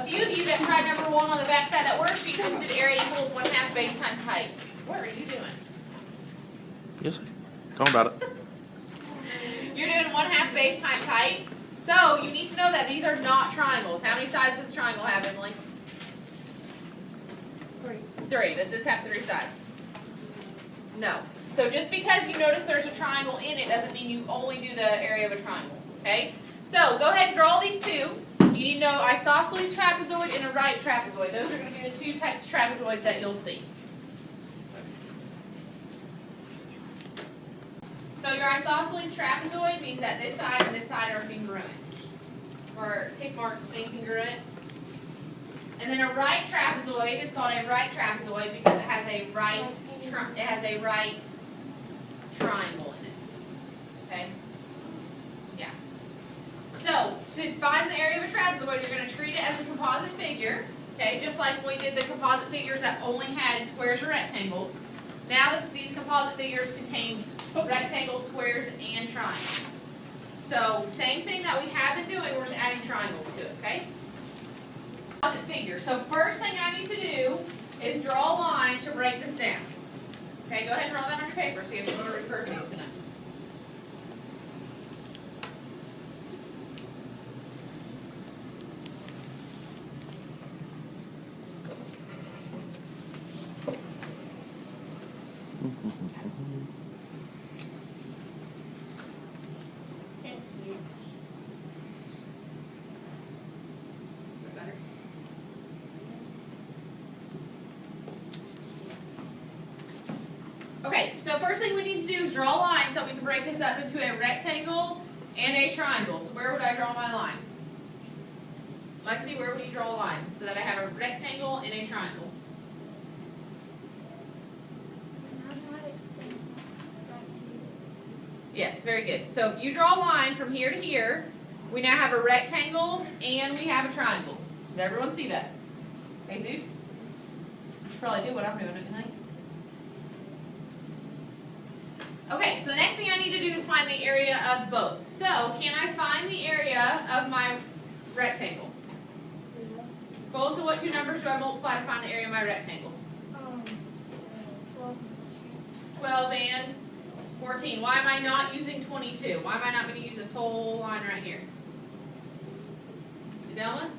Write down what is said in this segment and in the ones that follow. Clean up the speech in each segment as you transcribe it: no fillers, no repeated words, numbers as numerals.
A few of you that tried number 1 on the back side of that worksheet just did area equals 1/2 base times height. What are you doing? Yes, tell me about it. You're doing 1/2 base times height. So you need to know that these are not triangles. How many sides does a triangle have, Emily? 3. Does this have 3 sides? No. So just because you notice there's a triangle in it doesn't mean you only do the area of a triangle. Okay? So go ahead and draw these two. You need to know isosceles trapezoid and a right trapezoid. Those are going to be the 2 types of trapezoids that you'll see. So your isosceles trapezoid means that this side and this side are congruent. Or tick marks being congruent. And then a right trapezoid is called a right trapezoid because it has a right triangle in it. Okay? Yeah. So to find the area of a trapezoid, you're going to treat it as a composite figure. Okay, just like when we did the composite figures that only had squares or rectangles. Now these composite figures contain rectangles, squares, and triangles. So same thing that we have been doing, we're just adding triangles to it, okay? Composite figure. So first thing I need to do is draw a line to break this down. Okay, go ahead and draw that on your paper so you have something to refer to tonight. Okay, so first thing we need to do is draw a line so we can break this up into a rectangle and a triangle. So where would I draw my line? Lexi, where would you draw a line so that I have a rectangle and a triangle? Yes, very good. So if you draw a line from here to here, we now have a rectangle and we have a triangle. Does everyone see that? Jesus? You should probably do what I'm doing tonight. Okay, so the next thing I need to do is find the area of both. So, can I find the area of my rectangle? Well, so what 2 numbers do I multiply to find the area of my rectangle? 12 and 14. Why am I not using 22? Why am I not going to use this whole line right here? Adelma?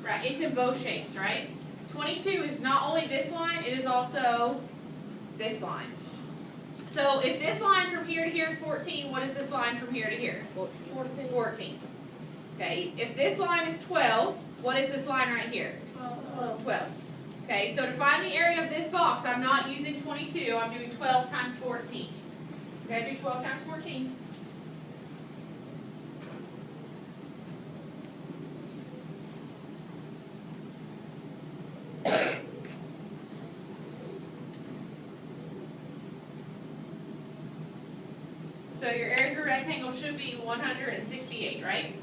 Right, it's in both shapes, right? 22 is not only this line, it is also this line. So if this line from here to here is 14, what is this line from here to here? 14. Okay, if this line is 12, what is this line right here? 12. Okay, so to find the area of this box, I'm not using 22, I'm doing 12 times 14. Okay, I do 12 times 14. So your area of your rectangle should be 168, right?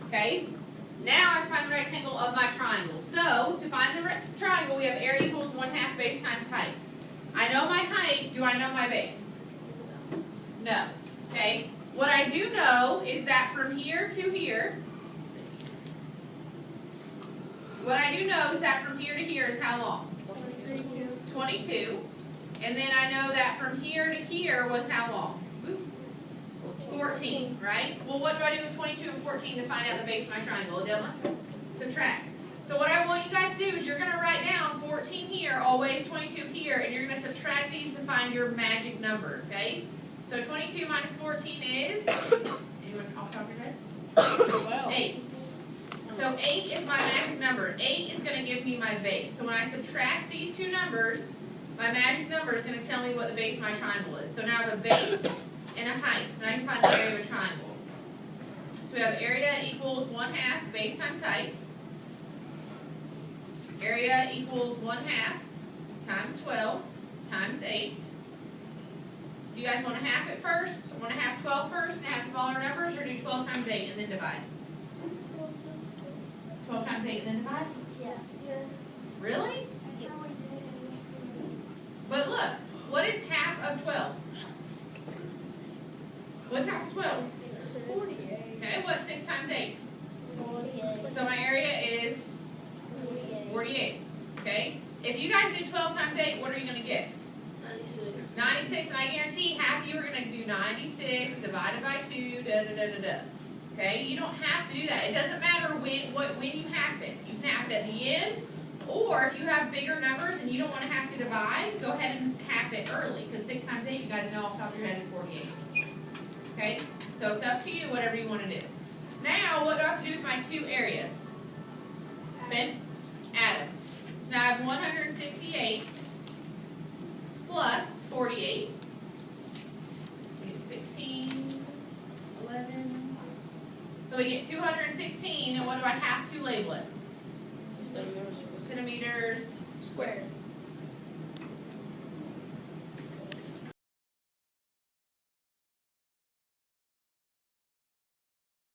Okay. Now I have to find the rectangle of my triangle. So to find the triangle, we have area equals 1/2 base times height. I know my height. Do I know my base? No. Okay. What I do know is that from here to here, is how long? 22. And then I know that from here to here was how long? 14, right? Well, what do I do with 22 and 14 to find out the base of my triangle? Adelma? Subtract. So what I want you guys to do is you're going to write down 14 here, all the way to 22 here, and you're going to subtract these to find your magic number, okay? So 22 minus 14 is, anyone off the top of your head? 8. So 8 is my magic number. 8 is going to give me my base. So when I subtract these 2 numbers, my magic number is going to tell me what the base of my triangle is. So now I have a base and a height. So now I can find the area of a triangle. So we have area equals 1/2 base times height. Area equals 1/2 times 12 times 8. Do you guys want to half it first? Want to half 12 first and have smaller numbers, or do 12 times 8 and then divide? 12 times 8 and then divide? Yes. Really? But look, what is half of 12? What's half of 12? 48. Okay, what's 6 times 8? 48. So my area is 48. Okay? If you guys do 12 times 8, what are you going to get? 96. 96, and I guarantee half of you are going to do 96 divided by 2, da-da-da-da-da. Okay? You don't have to do that. It doesn't matter when you half it. You can half it at the end, or if you have bigger numbers and you don't want to have to divide, go ahead and half it early, because 6 times 8, you guys know off the top of your head is 48. Okay? So it's up to you, whatever you want to do. Now, what do I have to do with my 2 areas? Ben? Add them. So now I have 168 plus 48. We get 16, 11. So we get 216, and what do I have to label it? Centimeters Square.